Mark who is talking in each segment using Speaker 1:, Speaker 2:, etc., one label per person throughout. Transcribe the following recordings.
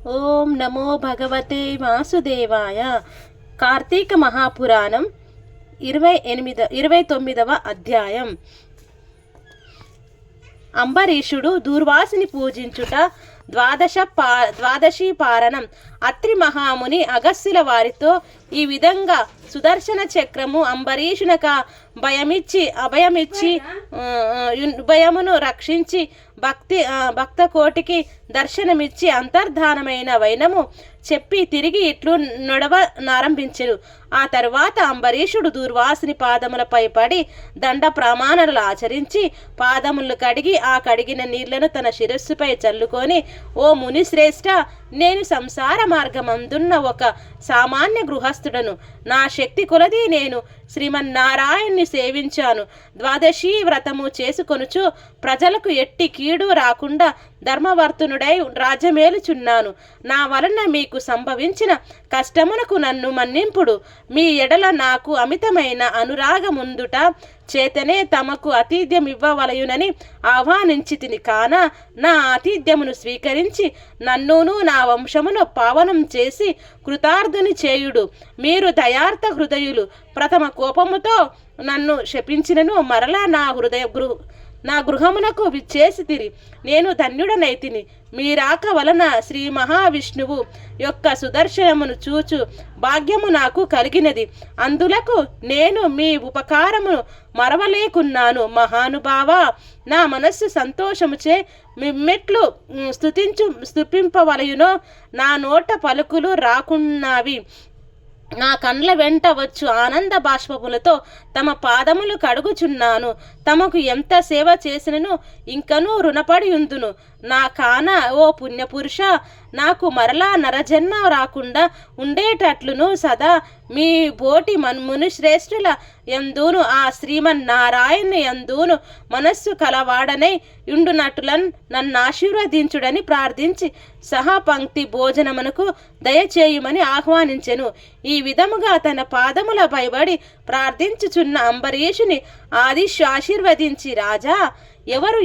Speaker 1: ఓం నమో భగవతే వాసుదేవాయ. కార్తీక మహాపురాణం 29వ అధ్యాయం. అంబరీషుడు దూర్వాసుని పూజించుట. ద్వాదశి పారణం. అత్రి మహాముని అగస్సుల వారితో ఈ విధంగా సుదర్శన చక్రము అంబరీషునక అభయమిచ్చి భయమును రక్షించి భక్త కోటికి దర్శనమిచ్చి అంతర్ధానమైన వైనము చెప్పి తిరిగి ఇట్లు నడవనారంభించెను. ఆ తరువాత అంబరీషుడు దూర్వాసుని పాదములపై పడి దండ ప్రమాణాలు ఆచరించి పాదములు కడిగి ఆ కడిగిన నీళ్లను తన శిరస్సుపై చల్లుకొని, ఓ ముని శ్రేష్ఠ, నేను సంసార మార్గమందున్న ఒక సామాన్య గృహస్థుడను. నా శక్తి కొలది నేను శ్రీమన్నారాయణ్ణి సేవించాను. ద్వాదశి వ్రతము చేసుకొనుచు ప్రజలకు ఎట్టి కీడు రాకుండా ధర్మవర్తునుడై రాజ్యమేలుచున్నాను. నా వలన మీకు సంభవించిన కష్టమునకు నన్ను మన్నింపుడు. మీ ఎడల నాకు అమితమైన అనురాగముందుట చేతనే తమకు ఆతిథ్యం ఇవ్వవలయునని ఆహ్వానించి తిని. కాన నా ఆతిథ్యమును స్వీకరించి నన్నును నా వంశమును పావనం చేసి కృతార్థుని చేయుడు. మీరు దయార్థ హృదయులు. ప్రథమ కోపముతో నన్ను శపించినను మరలా నా గృహమునకు విచ్చేసి తిరి. నేను ధన్యుడనైతిని. మీరాక వలన శ్రీ మహావిష్ణువు యొక్క సుదర్శనమును చూచు భాగ్యము నాకు కలిగినది. అందులకు నేను మీ ఉపకారమును మరవలేకున్నాను. మహానుభావ, నా మనస్సు సంతోషముచే మిమ్మెట్లు స్తుతింపవలయునో నా నోట పలుకులు రాకున్నవి. నా కండ్ల వెంట వచ్చు ఆనంద బాష్పములతో తమ పాదములు కడుగుచున్నాను. తమకు ఎంత సేవ చేసినను ఇంకనూ రుణపడి ఉందును. నా కాన ఓ పుణ్యపురుష, నాకు మరలా నరజన్మ రాకుండా ఉండేటట్లును సదా మీ బోటి మునిశ్రేష్ఠుల యందును ఆ శ్రీమన్నారాయణ యందును మనస్సు కలవాడనై ఉండునట్లున్ నన్ను ఆశీర్వదించుడని ప్రార్థించి సహపంక్తి భోజనమునకు దయచేయుమని ఆహ్వానించెను. ఈ విధముగా తన పాదముల పైబడి ప్రార్థించుచున్న అంబరీషుని ఆశీర్వదించి, రాజా, ఎవరు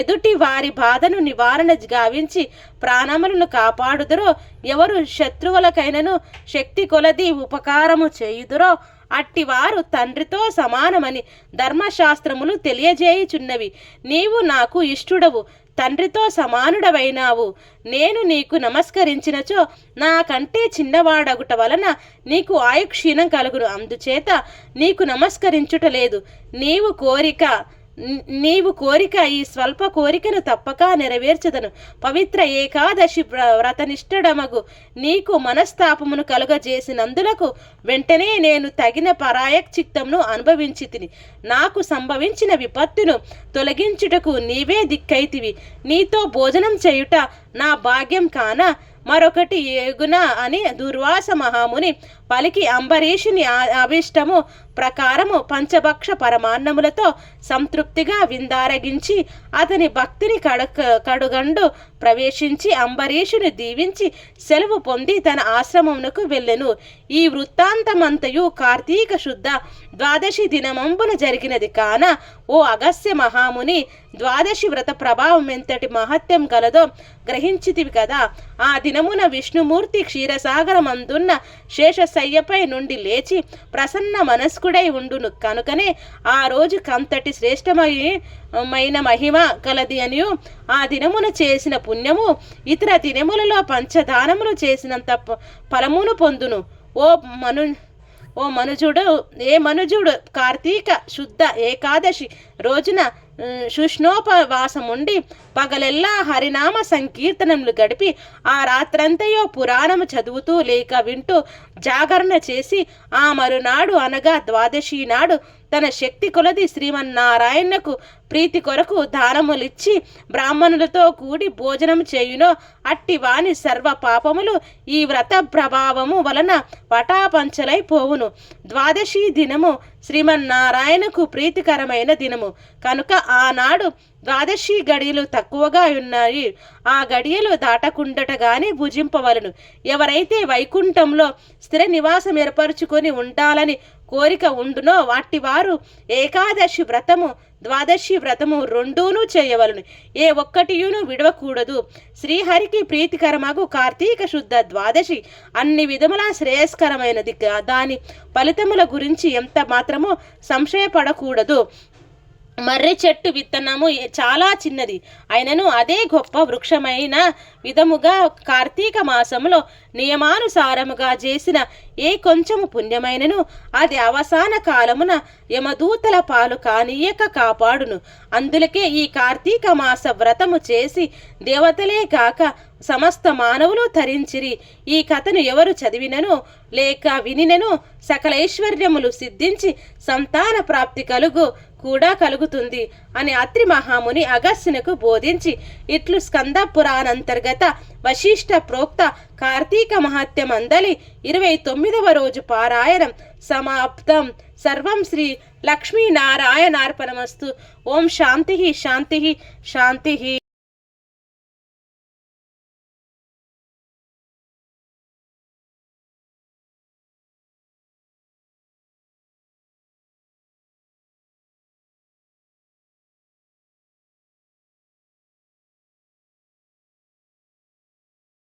Speaker 1: ఎదుటి వారి బాధను నివారణ గావించి ప్రాణములను కాపాడుదురో, ఎవరు శత్రువులకైనను శక్తి కొలది ఉపకారము చేయుదురో అట్టివారు తండ్రితో సమానమని ధర్మశాస్త్రములు తెలియజేయుచున్నవి. నీవు నాకు ఇష్టుడవు, తండ్రితో సమానుడవైనావు. నేను నీకు నమస్కరించినచో నాకంటే చిన్నవాడగుట వలన నీకు ఆయుక్షీణం కలుగును. అందుచేత నీకు నమస్కరించుట లేదు. నీవు కోరిక ఈ స్వల్ప కోరికను తప్పక నెరవేర్చదను. పవిత్ర ఏకాదశి వ్రతనిష్టడమగు నీకు మనస్తాపమును కలుగజేసినందులకు వెంటనే నేను తగిన పరాయచిత్తమును అనుభవించి తిని. నాకు సంభవించిన విపత్తును తొలగించుటకు నీవే దిక్కైతివి. నీతో భోజనం చేయుట నా భాగ్యం కాన మరొకటి ఏగున అని దుర్వాస మహాముని పలికి అంబరీషుని అభిష్టము ప్రకారము పంచభక్ష పరమాన్నములతో సంతృప్తిగా విందారగించి అతని భక్తిని కడుగండు ప్రవేశించి అంబరీషుని దీవించి సెలవు పొంది తన ఆశ్రమమునకు వెళ్ళెను. ఈ వృత్తాంతమంతయు కార్తీక శుద్ధ ద్వాదశి దినమంబున జరిగినది. కాన ఓ అగస్త్య మహాముని, ద్వాదశి వ్రత ప్రభావం ఎంతటి మహత్యం కలదో గ్రహించితివి కదా. ఆ దినమున విష్ణుమూర్తి క్షీరసాగరమందున్న శేషశయ్యపై నుండి లేచి ప్రసన్న మనస్కుడై ఉండును. కనుకనే ఆ రోజు కంతటి శ్రేష్టమైన మహిమ కలది అనియు ఆ దినమున చేసిన పుణ్యము ఇతర దినములలో పంచదానములు చేసినంత ఫలమును పొందును. ఓ మనుజుడు కార్తీక శుద్ధ ఏకాదశి రోజున శుష్ణోపవాసముండి పగలెల్లా హరినామ సంకీర్తనములు గడిపి ఆ రాత్రంతయో పురాణము చదువుతూ లేక వింటూ జాగరణ చేసి ఆ మరునాడు అనగా ద్వాదశి నాడు తన శక్తి కొలది శ్రీమన్నారాయణకు ప్రీతి కొరకు దానములిచ్చి బ్రాహ్మణులతో కూడి భోజనం చేయునో అట్టి వాని సర్వ పాపములు ఈ వ్రత ప్రభావము వలన పటాపంచలైపోవును. ద్వాదశి దినము శ్రీమన్నారాయణకు ప్రీతికరమైన దినము కనుక ఆనాడు ద్వాదశి గడియలు తక్కువగా ఉన్నాయి. ఆ గడియలు దాటకుండటగానే భుజింపవలను. ఎవరైతే వైకుంఠంలో స్థిర నివాసం ఏర్పరచుకొని ఉండాలని కోరిక ఉండునో వాటి వారు ఏకాదశి వ్రతము ద్వాదశి వ్రతము రెండూను చేయవలను. ఏ ఒక్కటియును విడవకూడదు. శ్రీహరికి ప్రీతికరమగు కార్తీక శుద్ధ ద్వాదశి అన్ని విధముల శ్రేయస్కరమైనది. దాని ఫలితముల గురించి ఎంత మాత్రమో సంశయపడకూడదు. మర్రి చెట్టు విత్తనము చాలా చిన్నది అయినను అదే గొప్ప వృక్షమైన విధముగా కార్తీక మాసములో నియమానుసారముగా చేసిన ఏ కొంచెము పుణ్యమైనను అది అవసాన కాలమున యమదూతల పాలు కానీయక కాపాడును. అందులకే ఈ కార్తీక మాస వ్రతము చేసి దేవతలే కాక సమస్త మానవులు తరించిరి. ఈ కథను ఎవరు చదివినను లేక వినినను సకలైశ్వర్యములు సిద్ధించి సంతాన ప్రాప్తి కూడా కలుగుతుంది అని అత్రి మహాముని అగస్త్యునకు బోధించి ఇట్లు స్కంద పురాణంతర్గత వశిష్ఠ ప్రోక్త కార్తీక మహత్యం అందలి 29వ రోజు పారాయణం సమాప్తం. సర్వం శ్రీ లక్ష్మీనారాయణార్పణమస్తు. ఓం శాంతి శాంతి శాంతి.